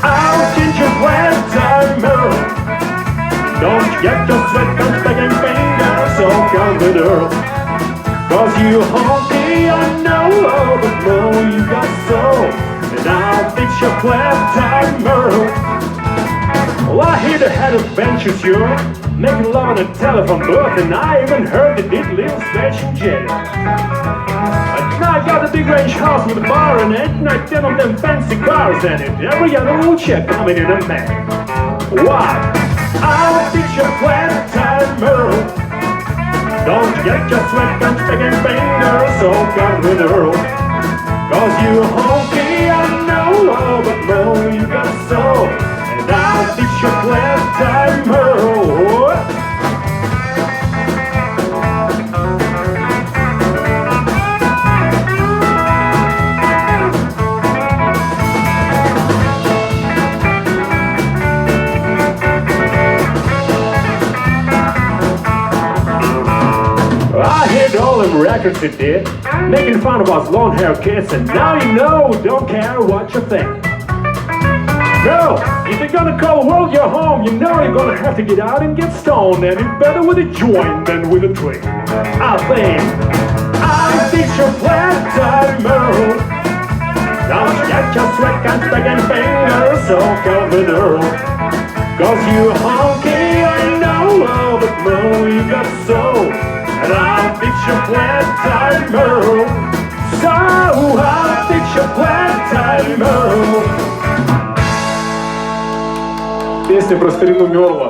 I'll teach you flat time, Merle. Don't you get your sweat on second finger, so come with Earl. Cause you honky, I know, but no, you got soul. And I'll teach you flat time, Merle. Well, I hear the head of benches, you're making love on a telephone booth, and I even heard they did little special jail. But now I got a big range house with a bar in it, and I 10 of them fancy cars in it. Every other wheelchair coming in a man. What? I'll teach you flat time, Merle. Don't get your sweat on second finger, so come with Earl. Cause you honky, I know, but no, you got soul. And I'll teach you flat time, Merle. I hit all them records you did, making fun of us long-haired kids, and now you know, don't care what you think. No, if you're gonna call the world your home, you know you're gonna have to get out and get stoned, and it's better with a joint than with a drink. I think I'll teach you flat time, Merle. Don't you get your sweat on second finger, so come with Earl. Cause you honky, I know, but no, you got soul. And I'll teach you flat time, Merle. So I'll teach you flat time, Merle. Песня про старину Мерла.